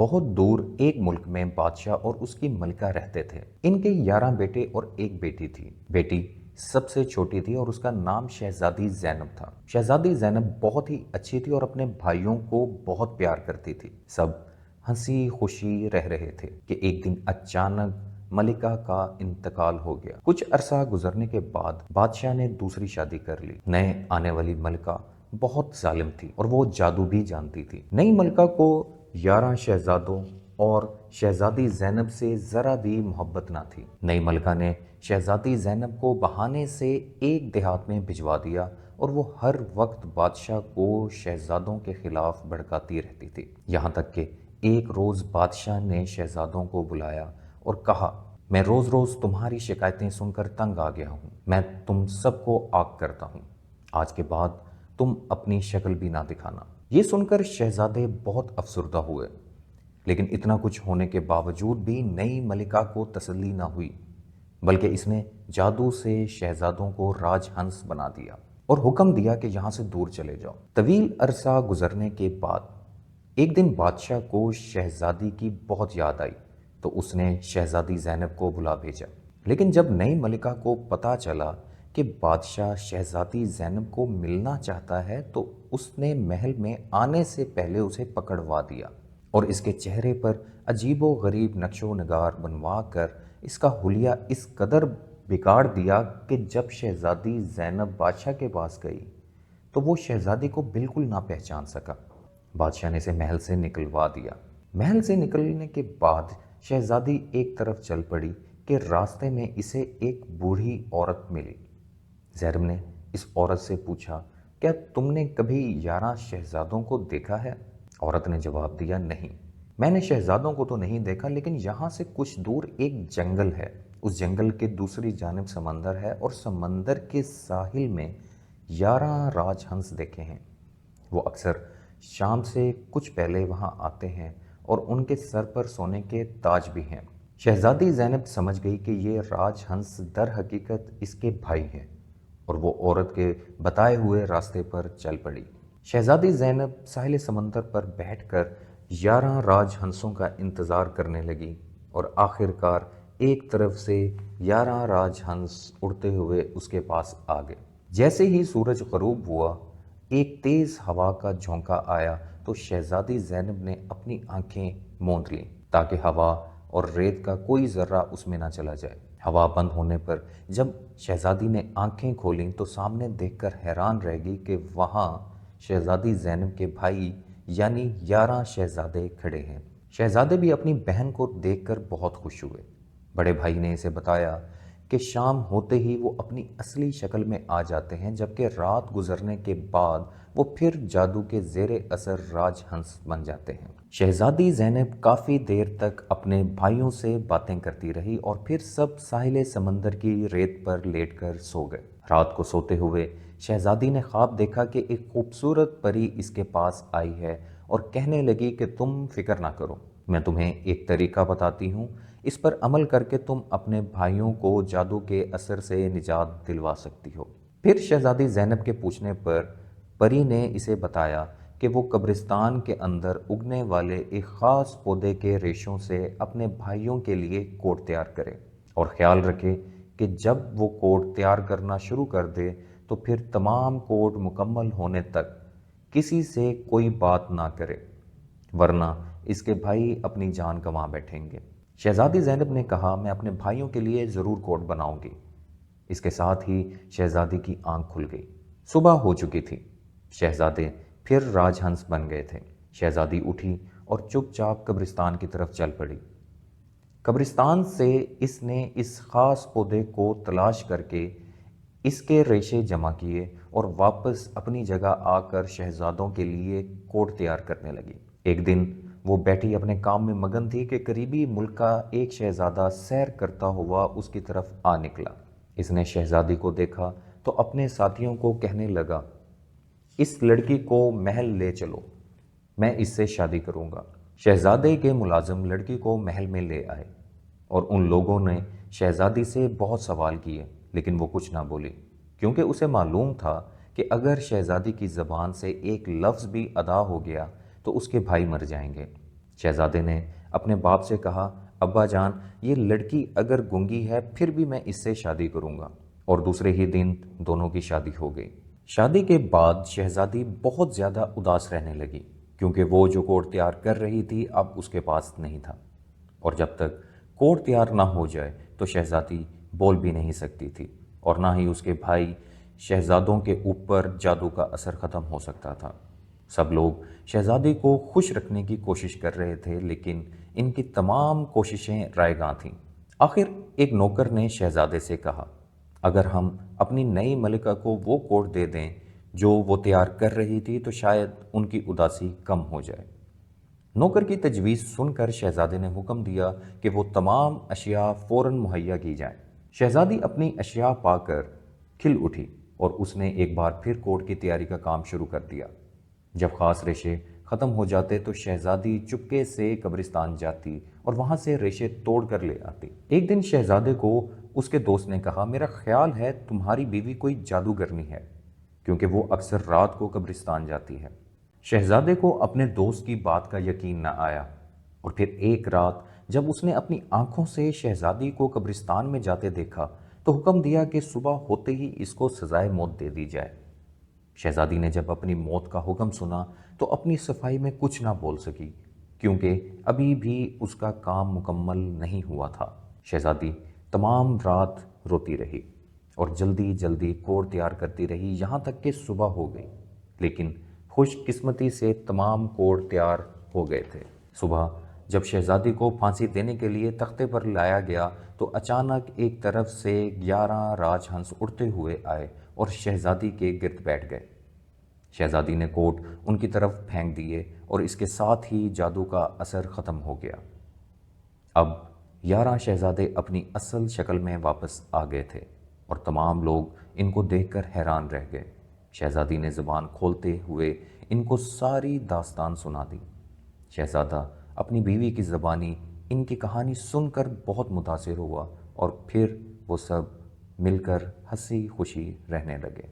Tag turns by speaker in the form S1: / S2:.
S1: بہت دور ایک ملک میں بادشاہ اور اس کی ملکہ رہتے تھے۔ ان کے 11 بیٹے اور ایک بیٹی تھی۔ بیٹی سب سے چھوٹی تھی اور اس کا نام شہزادی زینب تھا۔ شہزادی زینب بہت ہی اچھی تھی اور اپنے بھائیوں کو بہت پیار کرتی تھی۔ سب ہنسی خوشی رہ رہے تھے کہ ایک دن اچانک ملکہ کا انتقال ہو گیا۔ کچھ عرصہ گزرنے کے بعد بادشاہ نے دوسری شادی کر لی۔ نئے آنے والی ملکہ بہت ظالم تھی اور وہ جادو بھی جانتی تھی۔ نئی ملکہ کو 11 شہزادوں اور شہزادی زینب سے ذرا بھی محبت نہ تھی۔ نئی ملکہ نے شہزادی زینب کو بہانے سے ایک دیہات میں بھجوا دیا اور وہ ہر وقت بادشاہ کو شہزادوں کے خلاف بھڑکاتی رہتی تھی۔ یہاں تک کہ ایک روز بادشاہ نے شہزادوں کو بلایا اور کہا، میں روز روز تمہاری شکایتیں سن کر تنگ آ گیا ہوں۔ میں تم سب کو آگ کرتا ہوں۔ آج کے بعد تم اپنی شکل بھی نہ دکھانا۔ یہ سن کر شہزادے بہت افسردہ ہوئے، لیکن اتنا کچھ ہونے کے باوجود بھی نئی ملکہ کو تسلی نہ ہوئی، بلکہ اس نے جادو سے شہزادوں کو راج ہنس بنا دیا اور حکم دیا کہ یہاں سے دور چلے جاؤ۔ طویل عرصہ گزرنے کے بعد ایک دن بادشاہ کو شہزادی کی بہت یاد آئی تو اس نے شہزادی زینب کو بلا بھیجا۔ لیکن جب نئی ملکہ کو پتہ چلا کہ بادشاہ شہزادی زینب کو ملنا چاہتا ہے تو اس نے محل میں آنے سے پہلے اسے پکڑوا دیا اور اس کے چہرے پر عجیب و غریب نقش و نگار بنوا کر اس کا حلیہ اس قدر بگاڑ دیا کہ جب شہزادی زینب بادشاہ کے پاس گئی تو وہ شہزادی کو بالکل نہ پہچان سکا۔ بادشاہ نے اسے محل سے نکلوا دیا۔ محل سے نکلنے کے بعد شہزادی ایک طرف چل پڑی کہ راستے میں اسے ایک بوڑھی عورت ملی۔ زینب نے اس عورت سے پوچھا، کیا تم نے کبھی 11 شہزادوں کو دیکھا ہے؟ عورت نے جواب دیا، نہیں، میں نے شہزادوں کو تو نہیں دیکھا، لیکن یہاں سے کچھ دور ایک جنگل ہے۔ اس جنگل کے دوسری جانب سمندر ہے اور سمندر کے ساحل میں 11 راج ہنس دیکھے ہیں۔ وہ اکثر شام سے کچھ پہلے وہاں آتے ہیں اور ان کے سر پر سونے کے تاج بھی ہیں۔ شہزادی زینب سمجھ گئی کہ یہ راج ہنس در حقیقت اس کے بھائی ہیں اور وہ عورت کے بتائے ہوئے راستے پر چل پڑی۔ شہزادی زینب ساحل سمندر پر بیٹھ کر 11 راج ہنسوں کا انتظار کرنے لگی اور آخر کار ایک طرف سے 11 راج ہنس اڑتے ہوئے اس کے پاس آ گئے۔ جیسے ہی سورج غروب ہوا، ایک تیز ہوا کا جھونکا آیا تو شہزادی زینب نے اپنی آنکھیں موند لیں تاکہ ہوا اور ریت کا کوئی ذرہ اس میں نہ چلا جائے۔ ہوا بند ہونے پر جب شہزادی نے آنکھیں کھولیں تو سامنے دیکھ کر حیران رہ گئی کہ وہاں شہزادی زینب کے بھائی یعنی 11 شہزادے کھڑے ہیں۔ شہزادے بھی اپنی بہن کو دیکھ کر بہت خوش ہوئے۔ بڑے بھائی نے اسے بتایا کہ شام ہوتے ہی وہ اپنی اصلی شکل میں آ جاتے ہیں، جبکہ رات گزرنے کے بعد وہ پھر جادو کے زیر اثر راج ہنس بن جاتے ہیں۔ شہزادی زینب کافی دیر تک اپنے بھائیوں سے باتیں کرتی رہی اور پھر سب ساحل سمندر کی ریت پر لیٹ کر سو گئے۔ رات کو سوتے ہوئے شہزادی نے خواب دیکھا کہ ایک خوبصورت پری اس کے پاس آئی ہے اور کہنے لگی کہ تم فکر نہ کرو، میں تمہیں ایک طریقہ بتاتی ہوں، اس پر عمل کر کے تم اپنے بھائیوں کو جادو کے اثر سے نجات دلوا سکتی ہو۔ پھر شہزادی زینب کے پوچھنے پر پری نے اسے بتایا کہ وہ قبرستان کے اندر اگنے والے ایک خاص پودے کے ریشوں سے اپنے بھائیوں کے لیے کوٹ تیار کرے اور خیال رکھے کہ جب وہ کوٹ تیار کرنا شروع کر دے تو پھر تمام کوٹ مکمل ہونے تک کسی سے کوئی بات نہ کرے، ورنہ اس کے بھائی اپنی جان گنوا بیٹھیں گے۔ شہزادی زینب نے کہا، میں اپنے بھائیوں کے لیے ضرور کوٹ بناؤں گی۔ اس کے ساتھ ہی شہزادی کی آنکھ کھل گئی۔ صبح ہو چکی تھی۔ شہزادے پھر راج ہنس بن گئے تھے۔ شہزادی اٹھی اور چپ چاپ قبرستان کی طرف چل پڑی۔ قبرستان سے اس نے اس خاص پودے کو تلاش کر کے اس کے ریشے جمع کیے اور واپس اپنی جگہ آ کر شہزادوں کے لیے کوٹ تیار کرنے لگی۔ ایک دن وہ بیٹھی اپنے کام میں مگن تھی کہ قریبی ملک کا ایک شہزادہ سیر کرتا ہوا اس کی طرف آ نکلا۔ اس نے شہزادی کو دیکھا تو اپنے ساتھیوں کو کہنے لگا، اس لڑکی کو محل لے چلو، میں اس سے شادی کروں گا۔ شہزادے کے ملازم لڑکی کو محل میں لے آئے اور ان لوگوں نے شہزادی سے بہت سوال کیے، لیکن وہ کچھ نہ بولی، کیونکہ اسے معلوم تھا کہ اگر شہزادی کی زبان سے ایک لفظ بھی ادا ہو گیا تو اس کے بھائی مر جائیں گے۔ شہزادے نے اپنے باپ سے کہا، ابا جان، یہ لڑکی اگر گنگی ہے پھر بھی میں اس سے شادی کروں گا۔ اور دوسرے ہی دن دونوں کی شادی ہو گئی۔ شادی کے بعد شہزادی بہت زیادہ اداس رہنے لگی، کیونکہ وہ جو کوٹ تیار کر رہی تھی اب اس کے پاس نہیں تھا، اور جب تک کوٹ تیار نہ ہو جائے تو شہزادی بول بھی نہیں سکتی تھی، اور نہ ہی اس کے بھائی شہزادوں کے اوپر جادو کا اثر ختم ہو سکتا تھا۔ سب لوگ شہزادی کو خوش رکھنے کی کوشش کر رہے تھے، لیکن ان کی تمام کوششیں رائے گاں تھیں۔ آخر ایک نوکر نے شہزادے سے کہا، اگر ہم اپنی نئی ملکہ کو وہ کوٹ دے دیں جو وہ تیار کر رہی تھی تو شاید ان کی اداسی کم ہو جائے۔ نوکر کی تجویز سن کر شہزادے نے حکم دیا کہ وہ تمام اشیاء فوراً مہیا کی جائیں۔ شہزادی اپنی اشیاء پا کر کھل اٹھی اور اس نے ایک بار پھر کوٹ کی تیاری کا کام شروع کر دیا۔ جب خاص ریشے ختم ہو جاتے تو شہزادی چپکے سے قبرستان جاتی اور وہاں سے ریشے توڑ کر لے آتی۔ ایک دن شہزادے کو اس کے دوست نے کہا، میرا خیال ہے تمہاری بیوی کوئی جادوگرنی ہے، کیونکہ وہ اکثر رات کو قبرستان جاتی ہے۔ شہزادے کو اپنے دوست کی بات کا یقین نہ آیا، اور پھر ایک رات جب اس نے اپنی آنکھوں سے شہزادی کو قبرستان میں جاتے دیکھا تو حکم دیا کہ صبح ہوتے ہی اس کو سزائے موت دے دی جائے۔ شہزادی نے جب اپنی موت کا حکم سنا تو اپنی صفائی میں کچھ نہ بول سکی، کیونکہ ابھی بھی اس کا کام مکمل نہیں ہوا تھا۔ شہزادی تمام رات روتی رہی اور جلدی جلدی کوٹ تیار کرتی رہی، یہاں تک کہ صبح ہو گئی، لیکن خوش قسمتی سے تمام کوٹ تیار ہو گئے تھے۔ صبح جب شہزادی کو پھانسی دینے کے لیے تختے پر لایا گیا تو اچانک ایک طرف سے 11 راج ہنس اڑتے ہوئے آئے اور شہزادی کے گرد بیٹھ گئے۔ شہزادی نے کوٹ ان کی طرف پھینک دیے اور اس کے ساتھ ہی جادو کا اثر ختم ہو گیا۔ اب 11 شہزادے اپنی اصل شکل میں واپس آ گئے تھے اور تمام لوگ ان کو دیکھ کر حیران رہ گئے۔ شہزادی نے زبان کھولتے ہوئے ان کو ساری داستان سنا دی۔ شہزادہ اپنی بیوی کی زبانی ان کی کہانی سن کر بہت متاثر ہوا، اور پھر وہ سب مل کر ہنسی خوشی رہنے لگے۔